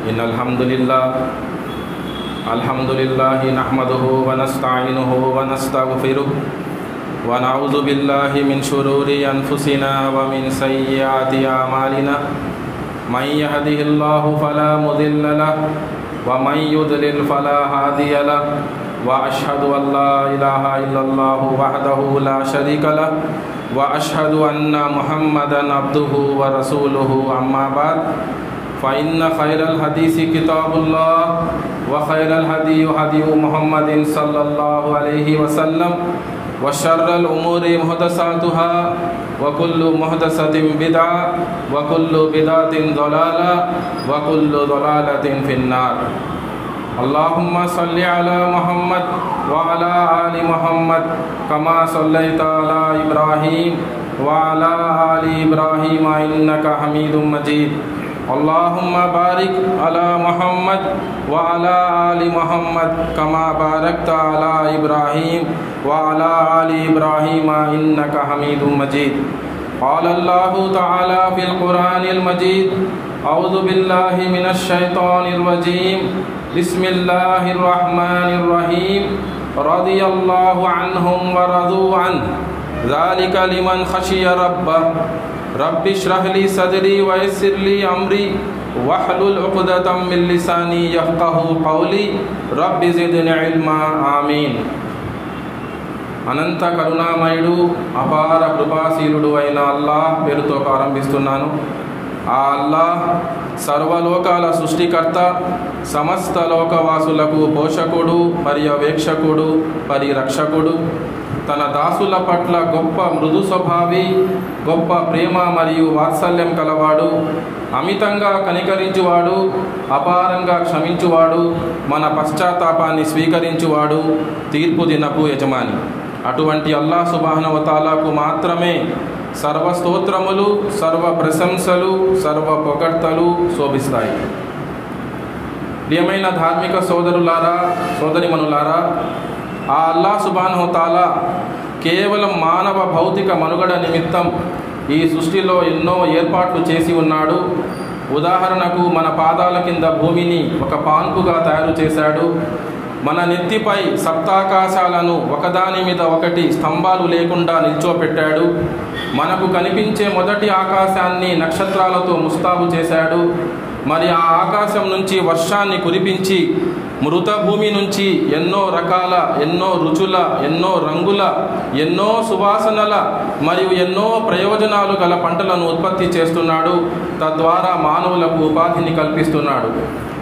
इन्नल हम्दुलिल्लाह नहमदुहु व नस्तईनुहु व नस्तगफिरुहु व नऊज़ु बिल्लाहि मिन शुरूरि अनफुसिना व मिन सय्यिआति अमालिना मन यहदिहिल्लाहु फला मुदिल्ल लहु व मन युद्लिल फला हादिय लहु व अशहदु अन ला इलाहा इल्लल्लाहु वहदहु ला शरीका लहु व अशहदु अन्ना मुहम्मदन अब्दुहु व रसूलुहु अम्मा बाद फ़इन्न खैरल हदीसी किताबुल्लाह व खैरल हदी हदी मुहम्मदिन सल्लल्लाहु अलैहि वसल्लम व शर्रल उमूरि मुहदसातुहा व कुल्लु मुहदसतिन बिदअ व कुल्लु बिदअतिन ज़लाला व कुल्लु ज़लालतिन फिन्नार। अल्लाहुम्मा सल्लि अला मुहम्मद व अला आलि मुहम्मद कमा सल्लैता अला इब्राहीम व अला आलि इब्राहीम इन्नका हमीदुम मजीद। अल्लाहुम्मा बारिक अला मुहम्मद व अला आलि मुहम्मद कमा बारकता अला इब्राहीम व अला आलि इब्राहीम इन्नका हमीदुम मजीद। क़ाल अल्लाहु तआला फ़िल क़ुरानिल मजीद अऊज़ु बिल्लाहि मिनश शैतानिर रजीम बिस्मिल्लाहिर रहमानिर रहीम रदियल्लाहु अन्हुम व रज़ू अन्हु ज़ालिका लिमन खशिय रब्बह रब्बि इश्रह ली सदरी व यस्सिर ली अमरी वहलुल उक़दतम मिन लिसानी यफ़क़हू क़ौली रब्बि ज़िदनी इल्मा आमीन। అనంత కరుణామయుడు అపార కృపాశీలుడు అయిన అల్లాహ్ పేరుతో ప్రారంభిస్తున్నాను. ఆ అల్లాహ్ సర్వలోకాల సృష్టికర్త, సమస్త లోకవాసులకు పోషకుడు, పర్యవేక్షకుడు, పరిరక్షకుడు. తన దాసుల పట్ల గొప్ప మృదు స్వభావి, గొప్ప ప్రేమ మరియు వాత్సల్యం కలవాడు, అమితంగా కనికరించువాడు, అపారంగా క్షమించువాడు, మన పశ్చాత్తాపాన్ని స్వీకరించువాడు, తీర్పు దినపు యజమాని. అటువంటి అల్లాహ్ సుబ్హానహు వ తఆలాకు మాత్రమే సర్వస్తోత్రములు, సర్వ ప్రశంసలు, సర్వ పొగడ్తలు శోభిస్తాయి. ప్రియమైన ధార్మిక సోదరులారా, సోదరిమణులారా, ఆ అల్లాహ్ సుబ్హానహు వ తఆలా కేవలం మానవ భౌతిక మనుగడ నిమిత్తం ఈ సృష్టిలో ఎన్నో ఏర్పాట్లు చేసి ఉన్నాడు. ఉదాహరణకు మన పాదాల కింద భూమిని ఒక పాన్పుగా తయారు చేశాడు. మన నెత్తిపై సప్తాకాశాలను ఒకదాని మీద ఒకటి స్తంభాలు లేకుండా నిల్చోపెట్టాడు. మనకు కనిపించే మొదటి ఆకాశాన్ని నక్షత్రాలతో ముస్తాబు చేశాడు. మరి ఆ ఆకాశం నుంచి వర్షాన్ని కురిపించి మృత భూమి నుంచి ఎన్నో రకాల, ఎన్నో రుచుల, ఎన్నో రంగుల, ఎన్నో సువాసనల మరియు ఎన్నో ప్రయోజనాలు గల పంటలను ఉత్పత్తి చేస్తున్నాడు. తద్వారా మానవులకు ఉపాధిని కల్పిస్తున్నాడు.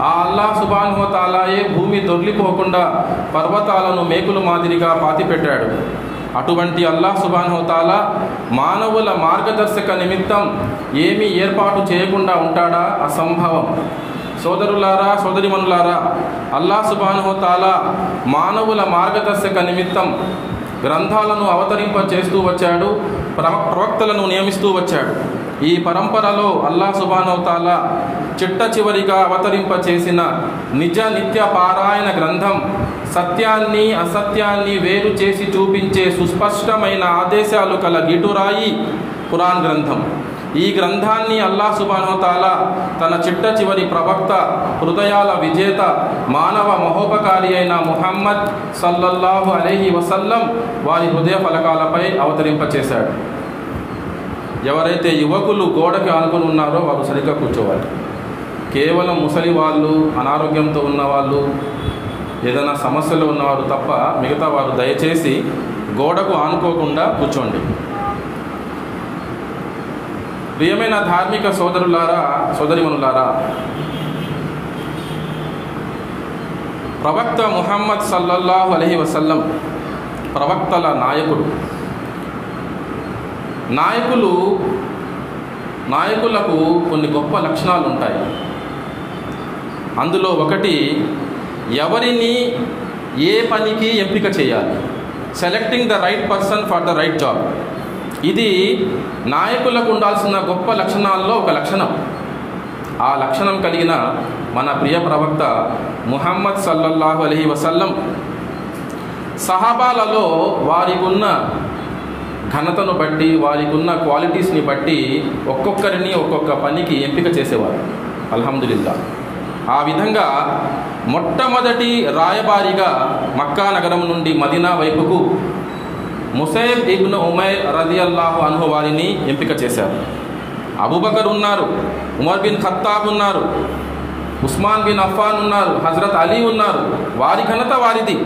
ఆ అల్లాహ్ సుబ్హానహు వ తఆలాయే భూమి దొర్లిపోకుండా పర్వతాలను మేకుల మాదిరిగా పాతిపెట్టాడు. అటువంటి అల్లాహ్ సుబ్హానహు వ తఆలా మానవుల మార్గదర్శక నిమిత్తం ఏమీ ఏర్పాటు చేయకుండా ఉంటాడా? అసంభవం. సోదరులారా, సోదరిమణులారా, అల్లాహ్ సుబ్హానహు వ తఆలా మానవుల మార్గదర్శక నిమిత్తం గ్రంథాలను అవతరింప చేస్తూ వచ్చాడు, ప్రవక్తలను నియమిస్తూ వచ్చాడు. ఈ పరంపరలో అల్లాహ్ సుబ్హానహు వ తఆలా చిట్ట చివరిగా అవతరింప చేసిన నిజ నిత్య పారాయణ గ్రంథం, సత్యాన్ని అసత్యాన్ని వేరు చేసి చూపించే సుస్పష్టమైన ఆదేశాలు కల గిటురాయి ఖురాన్ గ్రంథం. ఈ గ్రంథాన్ని అల్లాహ్ సుబ్హానహు వ తఆలా తన చిట్ట చివరి ప్రవక్త, హృదయాల విజేత, మానవ మహోపకారి అయిన ముహమ్మద్ సల్లల్లాహు అలైహి వసల్లం వారి హృదయ ఫలకాలపై అవతరింపచేశాడు. ఎవరైతే యువకులు గోడకి ఆనుకొని ఉన్నారో వారు సరిగ్గా కూర్చోవాలి. కేవలం ముసలి వాళ్ళు, అనారోగ్యంతో ఉన్నవాళ్ళు, ఏదైనా సమస్యలు ఉన్నవారు తప్ప మిగతా వారు దయచేసి గోడకు ఆనుకోకుండా కూర్చోండి. ప్రియమైన ధార్మిక సోదరులారా, సోదరిమణులారా, ప్రవక్త ముహమ్మద్ సల్లల్లాహు అలైహి వసల్లం ప్రవక్తల నాయకుడు. నాయకులకు కొన్ని గొప్ప లక్షణాలు ఉంటాయి. అందులో ఒకటి, ఎవరిని ఏ పనికి ఎంపిక చేయాలి. Selecting the right person for the right job. ఇది నాయకులకు ఉండాల్సిన గొప్ప లక్షణాల్లో ఒక లక్షణం. ఆ లక్షణం కలిగిన మన ప్రియ ప్రవక్త ముహమ్మద్ సల్లల్లాహు అలైహి వసల్లం సహాబాలలో వారికి ఉన్న ఘనతను బట్టి, వారికి ఉన్న క్వాలిటీస్ని బట్టి ఒక్కొక్కరిని ఒక్కొక్క పనికి ఎంపిక చేసేవారు. అల్హమ్దులిల్లా. ఆ విధంగా మొట్టమొదటి రాయబారిగా మక్కా నగరం నుండి మదీనా వైపుకు ముసైబ్ ఇబ్న్ ఉమైర్ రదియల్లాహు అన్హు వారిని ఎంపిక చేశారు. అబూబకర్ ఉన్నారు, ఉమర్ బిన్ ఖత్తాబ్ ఉన్నారు, ఉస్మాన్ బిన్ అఫ్ఫాన్ ఉన్నారు, హజరత్ అలీ ఉన్నారు. వారి ఘనత వారిది.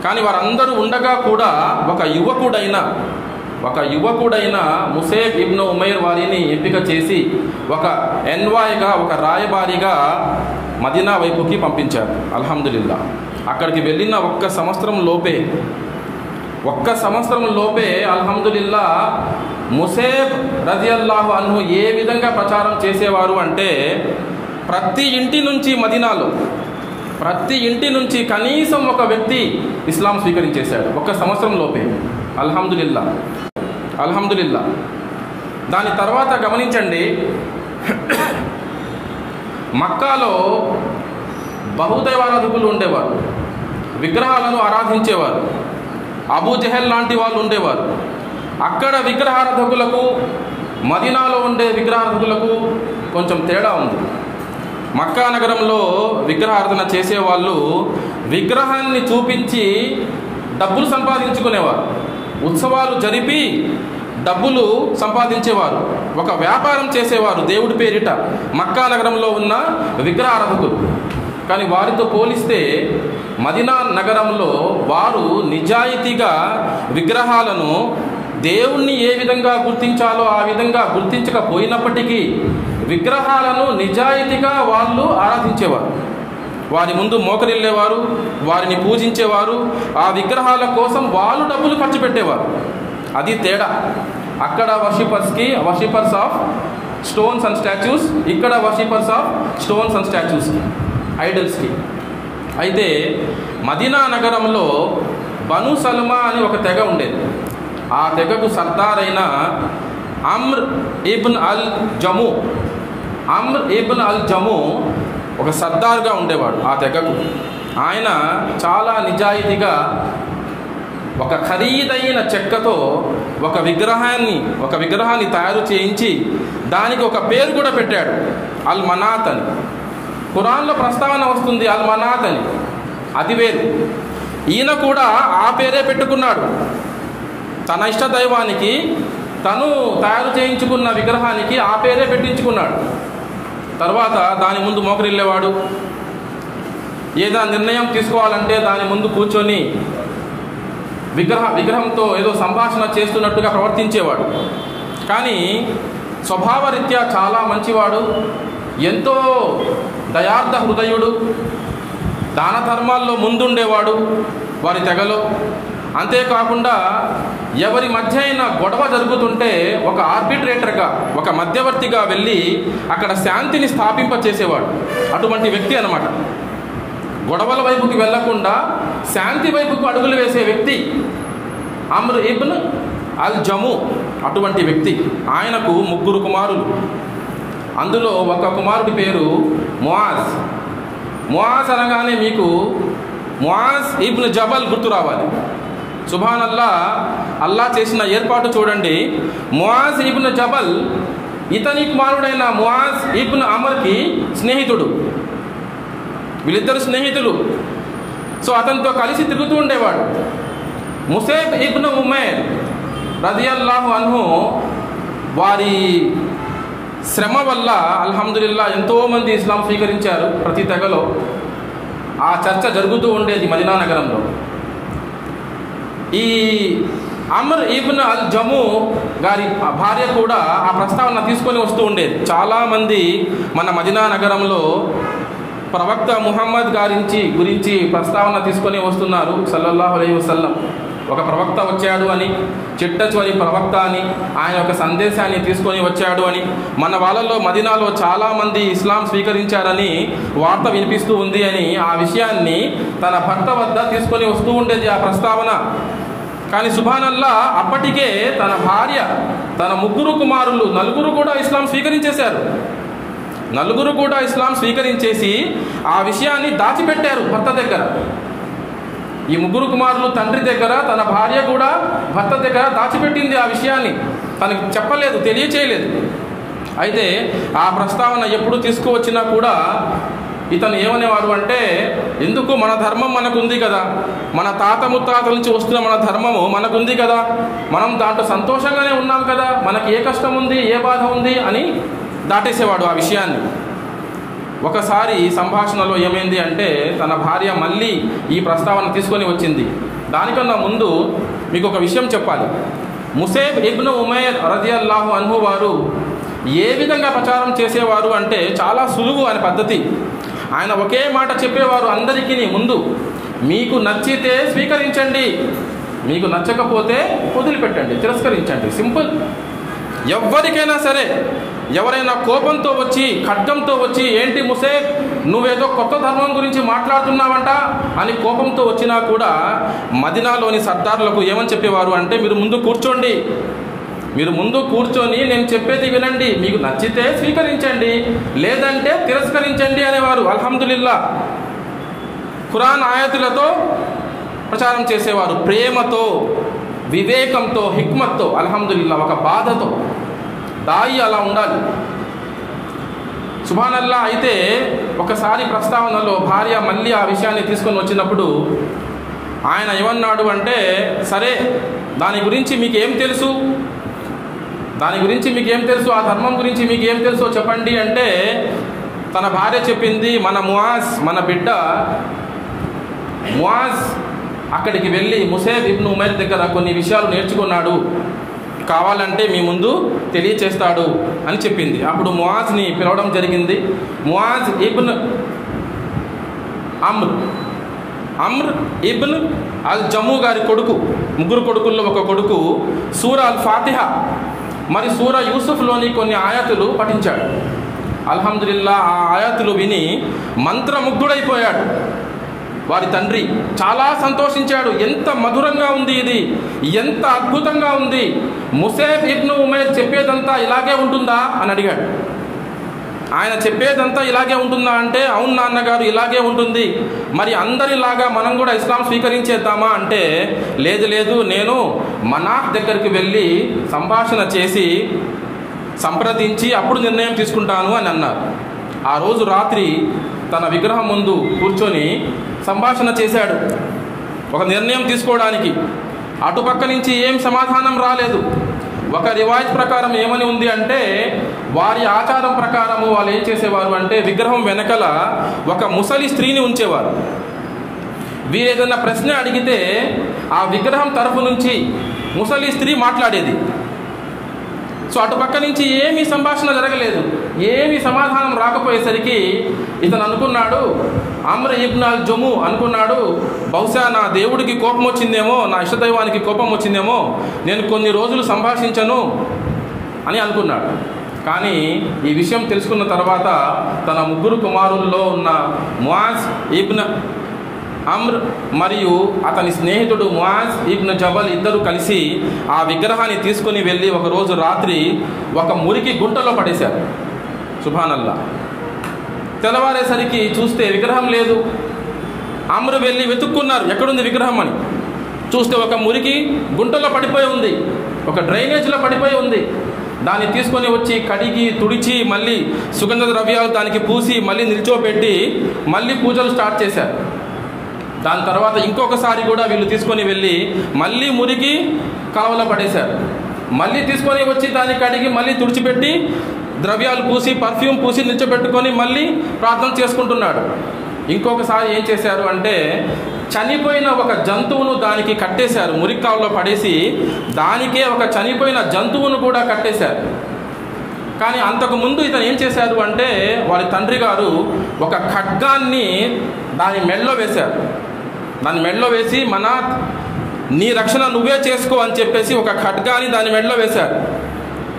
కానీ వారందరూ ఉండగా కూడా ఒక యువకుడైన ముసైబ్ ఇబ్న్ ఉమైర్ వారిని ఎంపిక చేసి ఒక ఎన్వాయ్గా, ఒక రాయబారిగా మదీనా వైపుకి పంపించారు. అల్హమ్దులిల్లా. అక్కడికి వెళ్ళిన ఒక్క సంవత్సరం లోపే అల్హమ్దులిల్లా ముసైబ్ రజియల్లాహు అన్హు ఏ విధంగా ప్రచారం చేసేవారు అంటే, ప్రతి ఇంటి నుంచి మదీనాలో ప్రతి ఇంటి నుంచి కనీసం ఒక వ్యక్తి ఇస్లాం స్వీకరించేశాడు ఒక్క సంవత్సరం లోపే. అల్హమ్దులిల్లా. దాని తర్వాత గమనించండి, మక్కాలో బహుదైవారాధకులు ఉండేవారు, విగ్రహాలను ఆరాధించేవారు. అబూ జహల్ లాంటి వాళ్ళు ఉండేవారు. అక్కడ విగ్రహారాధకులకు మదీనాలో ఉండే విగ్రహారాధకులకు కొంచెం తేడా ఉంది. మక్కా నగరంలో విగ్రహారాధన చేసేవాళ్ళు విగ్రహాన్ని చూపించి డబ్బులు సంపాదించుకునేవారు, ఉత్సవాలు జరిపి డబ్బులు సంపాదించేవారు, ఒక వ్యాపారం చేసేవారు దేవుడి పేరిట మక్కా నగరంలో ఉన్న విగ్రహారాధకులు. కానీ వారితో పోలిస్తే మదీనా నగరంలో వారు నిజాయితీగా విగ్రహాలను దేవుణ్ణి ఏ విధంగా గుర్తించాలో ఆ విధంగా గుర్తించకపోయినప్పటికీ విగ్రహాలను నిజాయితీగా వాళ్ళు ఆరాధించేవారు. వారి ముందు మోకరిల్లేవారు, వారిని పూజించేవారు. ఆ విగ్రహాల కోసం వాళ్ళు డబ్బులు ఖర్చు పెట్టేవారు. అది తేడా. అక్కడ worshippers of stones and statues, ఇక్కడ worshippers of stones and statues, ఐడల్స్కి. అయితే మదీనా నగరంలో బను సల్మా అని ఒక తెగ ఉండేది. ఆ తెగకు సర్దార్ అయిన అమ్ర్ ఇబ్న్ అల్ జము ఒక సర్దార్గా ఉండేవాడు ఆ తెగకు. ఆయన చాలా నిజాయితీగా ఒక ఖరీదైన చెక్కతో ఒక విగ్రహాన్ని తయారు చేయించి దానికి ఒక పేరు కూడా పెట్టాడు, అల్ మనాత్ అని. ఖురాన్లో ప్రస్తావన వస్తుంది అల్ మనాత్ అని, అది వేరు. ఈయన కూడా ఆ పేరే పెట్టుకున్నాడు. తన ఇష్ట దైవానికి తను తయారు చేయించుకున్న విగ్రహానికి ఆ పేరే పెట్టించుకున్నాడు. తర్వాత దాని ముందు మోకరిల్లేవాడు. ఏదైనా నిర్ణయం తీసుకోవాలంటే దాని ముందు కూర్చొని విగ్రహంతో ఏదో సంభాషణ చేస్తున్నట్టుగా ప్రవర్తించేవాడు. కానీ స్వభావరీత్యా చాలా మంచివాడు, ఎంతో దయార్థ హృదయుడు, దాన ధర్మాల్లో ముందుండేవాడు వారి తెగలో. అంతేకాకుండా ఎవరి మధ్య అయినా గొడవ జరుగుతుంటే ఒక ఆర్బిట్రేటర్గా, ఒక మధ్యవర్తిగా వెళ్ళి అక్కడ శాంతిని స్థాపింపచేసేవాడు. అటువంటి వ్యక్తి అన్నమాట. గొడవల వైపుకి వెళ్లకుండా శాంతి వైపుకు అడుగులు వేసే వ్యక్తి అమ్ర్ ఇబ్న్ అల్ జము, అటువంటి వ్యక్తి. ఆయనకు 3 కుమారులు. అందులో ఒక కుమారుడి పేరు ముఆజ్ అనగానే మీకు ముఆజ్ ఇబ్న్ జబల్ గుర్తు రావాలి. సుబ్హానల్లా, అల్లా చేసిన ఏర్పాటు చూడండి. ముఆజ్ ఇబ్న్ జబల్ ఇతని కుమారుడైన ముఆజ్ ఇబ్న్ అమర్కి స్నేహితుడు. వీళ్ళిద్దరు స్నేహితులు. సో అతనితో కలిసి తిరుగుతూ ఉండేవాడు. ముసైబ్ ఇబ్న్ ఉమైర్ రజియల్లాహు అన్హు వారి శ్రమ వల్ల అల్హమ్దులిల్లా ఎంతోమంది ఇస్లాం స్వీకరించారు ప్రతి తెగలో. ఆ చర్చ జరుగుతూ ఉండేది మదీనా నగరంలో. ఈ అమ్ర్ ఇబ్న్ అల్ జము గారి భార్య కూడా ఆ ప్రస్తావన తీసుకొని వస్తూ ఉండేది. చాలామంది మన మదీనా నగరంలో ప్రవక్త ముహమ్మద్ గురించి ప్రస్తావన తీసుకొని వస్తున్నారు సల్లల్లాహు అలైహి వసల్లం. ఒక ప్రవక్త వచ్చాడు అని, చిట్టచివరి ప్రవక్త అని, ఆయన ఒక సందేశాన్ని తీసుకొని వచ్చాడు అని, మన వాళ్ళలో మదీనాలో చాలామంది ఇస్లాం స్వీకరించారని వార్త వినిపిస్తూ ఉంది అని ఆ విషయాన్ని తన భర్త వద్ద తీసుకొని వస్తూ ఉండేది ఆ ప్రస్తావన. కానీ సుబ్హానల్లా, అప్పటికే తన భార్య, తన 3 కుమారులు, 4 కూడా ఇస్లాం స్వీకరించేశారు. 4 కూడా ఇస్లాం స్వీకరించేసి ఆ విషయాన్ని దాచిపెట్టారు భర్త దగ్గర. ఈ 3 కుమారులు తండ్రి దగ్గర, తన భార్య కూడా భర్త దగ్గర దాచిపెట్టింది ఆ విషయాన్ని. తనకి చెప్పలేదు, తెలియచేయలేదు. అయితే ఆ ప్రస్తావన ఎప్పుడు తీసుకువచ్చినా కూడా ఇతను ఏమనేవారు అంటే, ఎందుకు మన ధర్మం మనకుంది కదా, మన తాత ముత్తాతల నుంచి వస్తున్న మన ధర్మము మనకుంది కదా, మనం దాంట్లో సంతోషంగానే ఉన్నాం కదా, మనకి ఏ కష్టం ఉంది, ఏ బాధ ఉంది అని దాటేసేవాడు ఆ విషయాన్ని. ఒకసారి సంభాషణలో ఏమైంది అంటే, తన భార్య మళ్ళీ ఈ ప్రస్తావన తీసుకొని వచ్చింది. దానికన్నా ముందు మీకు ఒక విషయం చెప్పాలి. ముసేబ్ ఇబ్ను ఉమైర్ రదియల్లాహు అన్హు వారు ఏ విధంగా ప్రచారం చేసేవారు అంటే, చాలా సులువు అనే పద్ధతి. ఆయన ఒకే మాట చెప్పేవారు అందరికీ ముందు, మీకు నచ్చితే స్వీకరించండి, మీకు నచ్చకపోతే వదిలిపెట్టండి, తిరస్కరించండి. సింపుల్. ఎవరికైనా సరే, ఎవరైనా కోపంతో వచ్చి ఖడ్గంతో వచ్చి, ఏంటి ముసేబ్ నువ్వేదో కొత్త ధర్మం గురించి మాట్లాడుతున్నావంట అని కోపంతో వచ్చినా కూడా మదీనాలోని సర్దార్లకు ఏమని చెప్పేవారు అంటే, మీరు ముందు కూర్చోండి, మీరు ముందు కూర్చొని నేను చెప్పేది వినండి, మీకు నచ్చితే స్వీకరించండి, లేదంటే తిరస్కరించండి అనేవారు. అల్హమ్దులిల్లా. ఖురాన్ ఆయతులతో ప్రచారం చేసేవారు, ప్రేమతో, వివేకంతో, హిక్మత్తో. అల్హమ్దులిల్లా. ఒక బాధతో. దాయి అలా ఉండాలి. సుబ్హానల్లా. అయితే ఒకసారి ప్రస్తావనలో భార్య మళ్ళీ ఆ విషయాన్ని తీసుకొని వచ్చినప్పుడు ఆయన ఏమన్నాడు అంటే, సరే దాని గురించి మీకు ఏం తెలుసు, దాని గురించి మీకు ఏం తెలుసు, ఆ ధర్మం గురించి మీకు ఏం తెలుసో చెప్పండి అంటే, తన భార్య చెప్పింది, మన ముఆజ్, మన బిడ్డ ముఆజ్ అక్కడికి వెళ్ళి ముసేబ్ ఇబ్ను ఉమైర్ దగ్గర కొన్ని విషయాలు నేర్చుకున్నాడు, కావాలంటే మీ ముందు తెలియచేస్తాడు అని చెప్పింది. అప్పుడు ముఆజ్ని పిలవడం జరిగింది. ముఆజ్ ఇబ్న్ అమ్ర్ ఇబ్న్ అల్ జమూ గారి కొడుకు, ముగ్గురు కొడుకుల్లో ఒక కొడుకు, సూరా అల్ ఫాతిహా మరి సూరా యూసుఫ్లోని కొన్ని ఆయతులు పఠించాడు. అల్హమ్దులిల్లా. ఆ ఆయతులు విని మంత్రముగ్ధుడైపోయాడు. వారి తండ్రి చాలా సంతోషించాడు. ఎంత మధురంగా ఉంది ఇది, ఎంత అద్భుతంగా ఉంది, ముసేబ్ ఇబ్ను ఉమైర్ చెప్పేదంతా ఇలాగే ఉంటుందా అని అడిగాడు. ఆయన చెప్పేదంతా ఇలాగే ఉంటుందా అంటే, అవును నాన్నగారు ఇలాగే ఉంటుంది, మరి అందరిలాగా మనం కూడా ఇస్లాం స్వీకరించేద్దామా అంటే, లేదు లేదు, నేను మనాఫ్ దగ్గరికి వెళ్ళి సంభాషణ చేసి సంప్రదించి అప్పుడు నిర్ణయం తీసుకుంటాను అని అన్నారు. ఆ రోజు రాత్రి తన విగ్రహం ముందు కూర్చొని సంభాషణ చేశాడు ఒక నిర్ణయం తీసుకోవడానికి. అటుపక్క నుంచి ఏం సమాధానం రాలేదు. ఒక రివాయత్ ప్రకారం ఏమని ఉంది అంటే, వారి ఆచారం ప్రకారము వాళ్ళు ఏం చేసేవారు అంటే, విగ్రహం వెనకల ఒక ముసలి స్త్రీని ఉంచేవారు. వీరు ఏదైనా ప్రశ్న అడిగితే ఆ విగ్రహం తరఫు నుంచి ముసలి స్త్రీ మాట్లాడేది. సో అటుపక్క నుంచి ఏమీ సంభాషణ జరగలేదు, ఏమీ సమాధానం రాకపోయేసరికి ఇతను అనుకున్నాడు, అమ్ర్ ఇబ్న్ అల్ జమూ అనుకున్నాడు, బహుశా నా దేవుడికి కోపం వచ్చిందేమో, నా ఇష్టదైవానికి కోపం వచ్చిందేమో, నేను కొన్ని రోజులు సంభాషించను అని అనుకున్నాడు. కానీ ఈ విషయం తెలుసుకున్న తర్వాత తన ముగ్గురు కుమారుల్లో ఉన్న ముఆజ్ ఇబ్న్ అమ్ర్ మరియు అతని స్నేహితుడు ముఆజ్ ఇబ్న్ జబల్ ఇద్దరు కలిసి ఆ విగ్రహాన్ని తీసుకుని వెళ్ళి ఒకరోజు రాత్రి ఒక మురికి గుంటలో పడేశారు. సుబ్హానల్లా. తెల్లవారేసరికి చూస్తే విగ్రహం లేదు. అమ్రు వెళ్ళి వెతుక్కున్నారు ఎక్కడుంది విగ్రహం అని. చూస్తే ఒక మురికి గుంటలో పడిపోయి ఉంది, ఒక డ్రైనేజ్లో పడిపోయి ఉంది. దాన్ని తీసుకొని వచ్చి కడిగి తుడిచి మళ్ళీ సుగంధ ద్రవ్యాలు దానికి పూసి మళ్ళీ నిల్చోబెట్టి మళ్ళీ పూజలు స్టార్ట్ చేశారు. దాని తర్వాత ఇంకొకసారి కూడా వీళ్ళు తీసుకొని వెళ్ళి మళ్ళీ మురికి కావలో పడేశారు. మళ్ళీ తీసుకొని వచ్చి దాన్ని కడిగి మళ్ళీ తుడిచిపెట్టి ద్రవ్యాలు పూసి పర్ఫ్యూమ్ పూసి నిల్చోబెట్టుకొని మళ్ళీ ప్రార్థన చేసుకుంటున్నాడు. ఇంకొకసారి ఏం చేశారు అంటే, చనిపోయిన ఒక జంతువును దానికి కట్టేశారు. మురికి కావలో పడేసి దానికే ఒక చనిపోయిన జంతువును కూడా కట్టేశారు. కానీ అంతకుముందు ఇతను ఏం చేశారు అంటే, వారి తండ్రి గారు ఒక ఖడ్గాన్ని దాని మెడలో వేశారు. దాని మెడలో వేసి, నీ రక్షణ నువ్వే చేసుకో అని చెప్పేసి ఒక ఖడ్గాని దాని మెడలో వేశారు.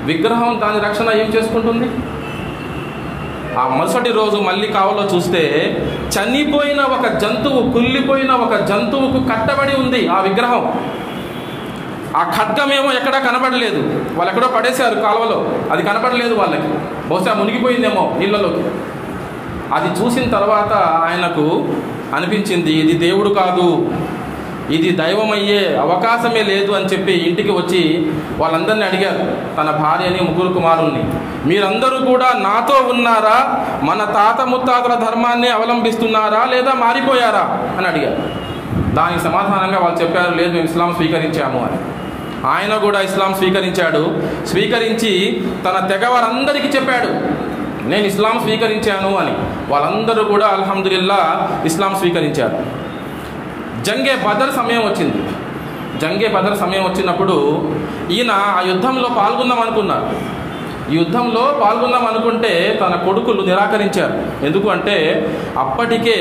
విగ్రహం దాని రక్షణ ఏం చేసుకుంటుంది? ఆ మరుసటి రోజు మళ్ళీ కావలో చూస్తే చనిపోయిన ఒక జంతువు, కుళ్ళిపోయిన ఒక జంతువుకు కట్టబడి ఉంది ఆ విగ్రహం. ఆ ఖడ్గమేమో ఎక్కడా కనబడలేదు. వాళ్ళు ఎక్కడో పడేశారు కాలువలో, అది కనబడలేదు వాళ్ళకి. బహుశా మునిగిపోయిందేమో నీళ్ళలోకి. అది చూసిన తర్వాత ఆయనకు అనిపించింది, ఇది దేవుడు కాదు, ఇది దైవమయ్యే అవకాశమే లేదు అని చెప్పి ఇంటికి వచ్చి వాళ్ళందరినీ అడిగారు, తన భార్యని, ముగ్గురు కుమారుల్ని, మీరందరూ కూడా నాతో ఉన్నారా, మన తాత ముత్తాతల ధర్మాన్ని అవలంబిస్తున్నారా లేదా మారిపోయారా అని అడిగారు. దానికి సమాధానంగా వాళ్ళు చెప్పారు, లేదు మేము ఇస్లాం స్వీకరించాము అని. ఆయన కూడా ఇస్లాం స్వీకరించాడు. స్వీకరించి తన తెగ వారందరికీ చెప్పాడు, నేను ఇస్లాం స్వీకరించాను అని. వాళ్ళందరూ కూడా అల్హమ్దులిల్లా ఇస్లాం స్వీకరించారు. జంగే బదర్ సమయం వచ్చింది. జంగే బదర్ సమయం వచ్చినప్పుడు ఈయన ఆ యుద్ధంలో పాల్గొందాం అనుకున్నారు. ఈ యుద్ధంలో పాల్గొందాం అనుకుంటే తన కొడుకులు నిరాకరించారు. ఎందుకు అంటే అప్పటికే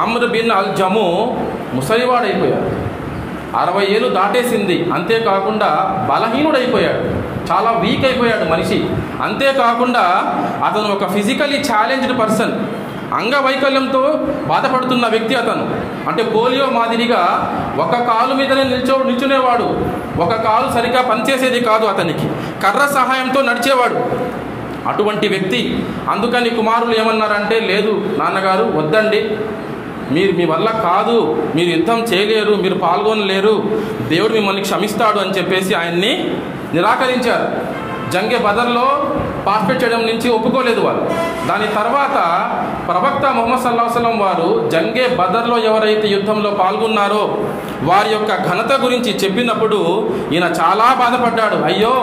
అమ్ర్ బిన్ అల్ జము ముసలివాడైపోయాడు, 60 ఏళ్ళు దాటేసింది. అంతేకాకుండా బలహీనుడైపోయాడు, చాలా వీక్ అయిపోయాడు మనిషి. అంతేకాకుండా అతను ఒక ఫిజికలీ ఛాలెంజ్డ్ పర్సన్, అంగవైకల్యంతో బాధపడుతున్న వ్యక్తి అతను. అంటే పోలియో మాదిరిగా ఒక కాలు మీదనే నిల్చునేవాడు, ఒక కాలు సరిగ్గా పనిచేసేది కాదు అతనికి, కర్ర సహాయంతో నడిచేవాడు అటువంటి వ్యక్తి. అందుకని కుమారులు ఏమన్నారంటే, లేదు నాన్నగారు వద్దండి, మీ వల్ల కాదు, మీరు యుద్ధం చేయలేరు, మీరు పాల్గొనలేరు, దేవుడు మిమ్మల్ని క్షమిస్తాడు అని చెప్పేసి ఆయన్ని నిరాకరించారు. జంగే బదర్లో పార్టిసిపేట్ చేయడం నుంచి ఒప్పుకోలేదు వాళ్ళు. దాని తర్వాత ప్రవక్త ముహమ్మద్ సల్లల్లాహు అలైహి వసల్లం వారు జంగే బదర్లో ఎవరైతే యుద్ధంలో పాల్గొన్నారో వారి యొక్క ఘనత గురించి చెప్పినప్పుడు ఈయన చాలా బాధపడ్డాడు. అయ్యో,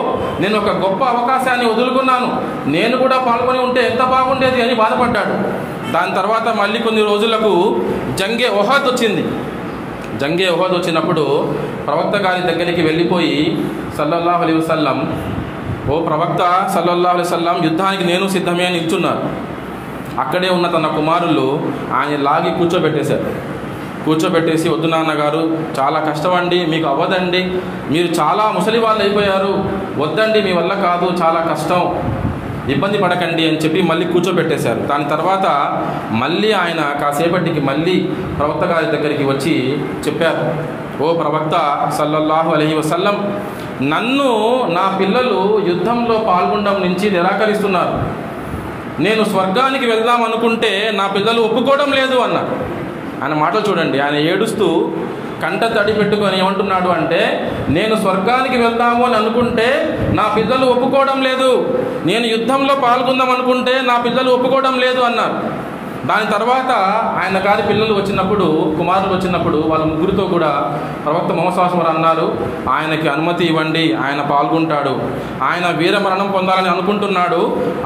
నేను ఒక గొప్ప అవకాశాన్ని వదులుకున్నాను, నేను కూడా పాల్గొని ఉంటే ఎంత బాగుండేది అని బాధపడ్డాడు. దాని తర్వాత మళ్ళీ కొన్ని రోజులకు జంగే ఉహద్ వచ్చింది. జంగే ఉహద్ వచ్చినప్పుడు ప్రవక్త గారి దగ్గరికి వెళ్ళిపోయి సల్లల్లాహు అలైహి వసల్లం, ఓ ప్రవక్త సల్లల్లాహు అలైహి వసల్లం, యుద్ధానికి నేను సిద్ధమే అని నిల్చున్నారు. అక్కడే ఉన్న తన కుమారులు ఆయన లాగి కూర్చోబెట్టేసి వద్దు నాన్నగారు, చాలా కష్టం అండి, మీకు అవ్వదండి, మీరు చాలా ముసలి వాళ్ళు అయిపోయారు, వద్దండి, మీ వల్ల కాదు, చాలా కష్టం, ఇబ్బంది పడకండి అని చెప్పి మళ్ళీ కూర్చోబెట్టేశారు. దాని తర్వాత మళ్ళీ ఆయన కాసేపటికి మళ్ళీ ప్రవక్త గారి దగ్గరికి వచ్చి చెప్పారు, ఓ ప్రవక్త సల్లల్లాహు అలైహి వసల్లం, నన్ను నా పిల్లలు యుద్ధంలో పాల్గొనడం నుంచి నిరాకరిస్తున్నారు, నేను స్వర్గానికి వెళ్దాం అనుకుంటే నా పిల్లలు ఒప్పుకోవడం లేదు అన్నారు. ఆయన మాటలు చూడండి, ఆయన ఏడుస్తూ కంట తడి పెట్టుకొని ఏమంటున్నాడు అంటే, నేను స్వర్గానికి వెళ్దాము అని అనుకుంటే నా పిల్లలు ఒప్పుకోవడం లేదు, నేను యుద్ధంలో పాల్గొందాం అనుకుంటే నా పిల్లలు ఒప్పుకోవడం లేదు అన్నారు. దాని తర్వాత ఆయన గారి పిల్లలు వచ్చినప్పుడు, కుమారులు వచ్చినప్పుడు వాళ్ళ ముగ్గురితో కూడా ప్రవక్త ముహమ్మద్ సల్లల్లాహు అలైహి వసల్లం అన్నారు, ఆయనకి అనుమతి ఇవ్వండి, ఆయన పాల్గొంటాడు, ఆయన వీరమరణం పొందాలని అనుకుంటున్నాడు,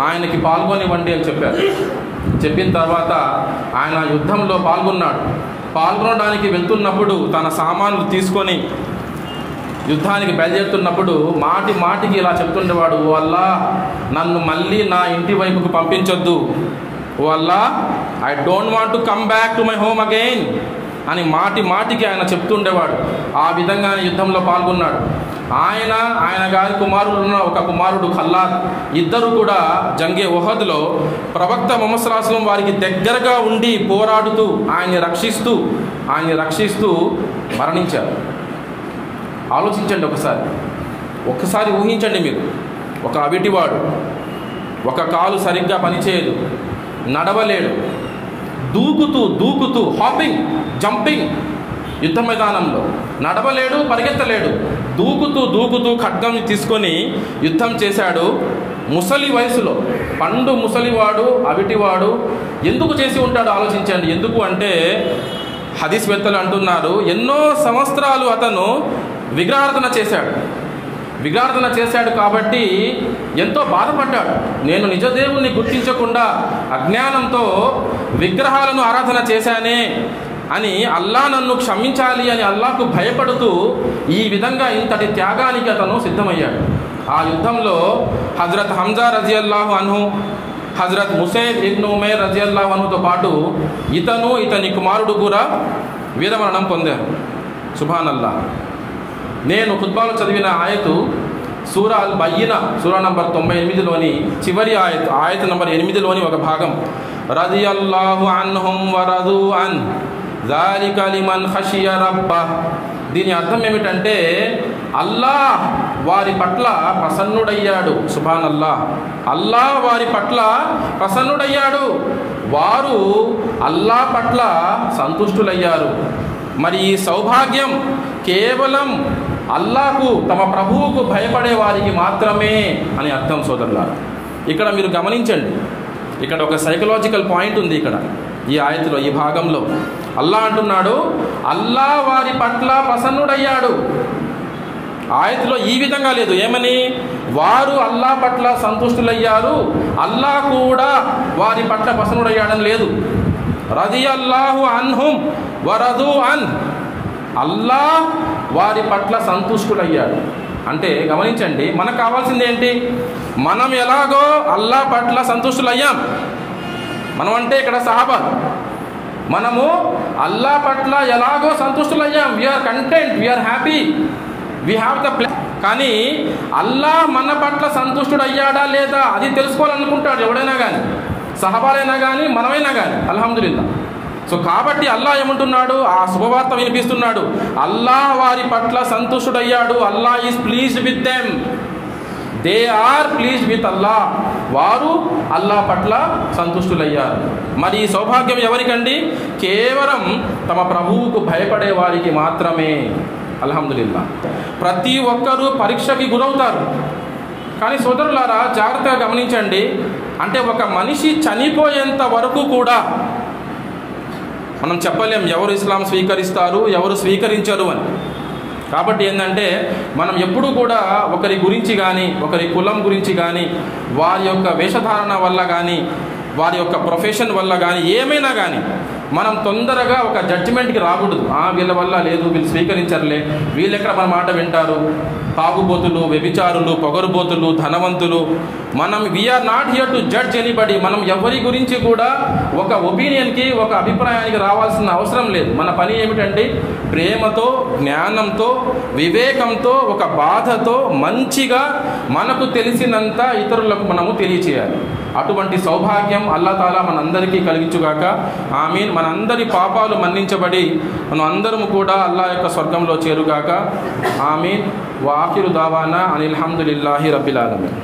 ఆయనకి పాల్గొనివ్వండి అని చెప్పారు. చెప్పిన తర్వాత ఆయన యుద్ధంలో పాల్గొన్నాడు. పాల్గొనడానికి వెళ్తున్నప్పుడు తన సామాన్లు తీసుకొని యుద్ధానికి బయలుదేరుతున్నప్పుడు మాటికి ఇలా చెప్తుండేవాడు, ఓ అల్లా, నన్ను మళ్ళీ నా ఇంటి వైపుకు పంపించొద్దు, ఓ Allah, I don't want to come back to my home again అని మాటికి ఆయన చెప్తుండేవాడు. ఆ విధంగా యుద్ధంలో పాల్గొన్నాడు. ఆయన గారి కుమారుడున్న ఒక కుమారుడు ఖల్లాద్, ఇద్దరు కూడా జంగే ఉహద్లో ప్రవక్త ముహమ్మద్ సల్లల్లాహు అలైహి వసల్లం వారికి దగ్గరగా ఉండి పోరాడుతూ ఆయన్ని రక్షిస్తూ మరణించారు. ఆలోచించండి, ఒక్కసారి ఊహించండి మీరు, ఒక అవిటివాడు, ఒక కాలు సరిగ్గా పనిచేయదు, నడవలేడు, దూకుతూ హాపింగ్, జంపింగ్, యుద్ధ మైదానంలో నడవలేడు, పరిగెత్తలేడు, దూకుతూ ఖడ్గం తీసుకొని యుద్ధం చేశాడు. ముసలి వయసులో, పండు ముసలివాడు, అవిటివాడు. ఎందుకు చేసి ఉంటాడు ఆలోచించండి. ఎందుకు అంటే హదీస్ వేత్తలు అంటున్నారు, ఎన్నో సంవత్సరాలు అతను విగ్రహారాధన చేశాడు కాబట్టి ఎంతో బాధపడ్డాడు. నేను నిజదేవుణ్ణి గుర్తించకుండా అజ్ఞానంతో విగ్రహాలను ఆరాధన చేశానే అని అల్లా నన్ను క్షమించాలి అని అల్లాకు భయపడుతూ ఈ విధంగా ఇంతటి త్యాగానికి అతను సిద్ధమయ్యాడు. ఆ యుద్ధంలో హజరత్ హంజా రజియల్లాహు అన్హు, హజరత్ ముసైబ్ ఇబ్న్ ఉమైర్ రజియల్లాహు అన్హుతో పాటు ఇతని కుమారుడు కూడా వీరమరణం పొందారు. సుబ్హానల్లా. నేను ఖుత్బాలో చదివిన ఆయతు సూరా అల్ బయ్యినా, సూరా నంబర్ 98లోని చివరి ఆయత్ నంబర్ 8లోని ఒక భాగం, రదియల్లాహు అన్హుం వరదు అన్ జాలిక లిమన్ ఖషియ రబ్బహ్. దీని అర్థం ఏమిటంటే అల్లాహ్ వారి పట్ల ప్రసన్నుడయ్యాడు. సుబ్హానల్లాహ్. అల్లాహ్ వారి పట్ల ప్రసన్నుడయ్యాడు, వారు అల్లాహ్ పట్ల సంతుష్టులయ్యారు. మరి ఈ సౌభాగ్యం కేవలం అల్లాహకు, తమ ప్రభువుకు భయపడే వారికి మాత్రమే అని అర్థం సోదరులారా. ఇక్కడ మీరు గమనించండి, ఇక్కడ ఒక సైకలాజికల్ పాయింట్ ఉంది. ఇక్కడ ఈ ఆయతలో, ఈ భాగంలో అల్లా అంటున్నాడు, అల్లా వారి పట్ల ప్రసన్నుడయ్యాడు. ఆయతలో ఈ విధంగా లేదు, ఏమని? వారు అల్లా పట్ల సంతుష్టులయ్యారు, అల్లా కూడా వారి పట్ల ప్రసన్నుడయ్యాడని లేదు. రదియల్లాహు అన్హుం వరదు అన్, అల్లా వారి పట్ల సంతుష్టులయ్యాడు. అంటే గమనించండి, మనకు కావాల్సింది ఏంటి? మనం ఎలాగో అల్లా పట్ల సంతుష్టులయ్యాం. మనం అంటే ఇక్కడ సహాబా, మనము అల్లా పట్ల ఎలాగో సంతుష్టులయ్యాం. We are content, we are happy, we have the play. కానీ అల్లా మన పట్ల సంతుష్టుడయ్యాడా లేదా అది తెలుసుకోవాలనుకుంటాడు ఎవడైనా కానీ, సహబాలైనా కానీ మనమైనా కానీ. అల్హమ్దులిల్లా. సో కాబట్టి అల్లా ఏమంటున్నాడు? ఆ శుభవార్త వినిపిస్తున్నాడు, అల్లా వారి పట్ల సంతుష్టుడయ్యాడు. Allah is pleased with them, they are pleased with Allah. వారు అల్లా పట్ల సంతుష్టులయ్యారు. మరి ఈ సౌభాగ్యం ఎవరికండి? కేవలం తమ ప్రభువుకు భయపడే వారికి మాత్రమే. అల్హమ్దులిల్లా. ప్రతి ఒక్కరూ పరీక్షకి గురవుతారు. కానీ సోదరులారా, జాగ్రత్తగా గమనించండి, అంటే ఒక మనిషి చనిపోయేంత వరకు కూడా మనం చెప్పలేం ఎవరు ఇస్లాం స్వీకరిస్తారు, ఎవరు స్వీకరించరు అని. కాబట్టి ఏంటంటే మనం ఎప్పుడు కూడా ఒకరి గురించి కానీ, ఒకరి కులం గురించి కానీ, వారి యొక్క వేషధారణ వల్ల కానీ, వారి యొక్క ప్రొఫెషన్ వల్ల కానీ, ఏమైనా కానీ మనం తొందరగా ఒక జడ్జిమెంట్కి రాకూడదు. వీళ్ళ వల్ల లేదు, వీళ్ళు స్వీకరించరులే, వీళ్ళు ఎక్కడ మన మాట వింటారు, తాగుబోతులు, వ్యభిచారులు, పొగరుబోతులు, ధనవంతులు. మనం we are not here to judge anybody. మనం ఎవరి గురించి కూడా ఒక ఒపీనియన్కి, ఒక అభిప్రాయానికి రావాల్సిన అవసరం లేదు. మన పని ఏమిటంటే ప్రేమతో, జ్ఞానంతో, వివేకంతో, ఒక బాధతో మంచిగా మనకు తెలిసినంత ఇతరులకు మనము తెలియచేయాలి. అటువంటి సౌభాగ్యం అల్లా తాలా మనందరికీ కలిగించుగాక. ఆమీన్. మనందరి పాపాలు మన్నించబడి మనం అందరము కూడా అల్లా యొక్క స్వర్గంలో చేరుగాక. ఆమీన్. వాఖిరు దావానా అనిల్ హమ్దులిల్లాహి రబ్బిల్ ఆలమీన్.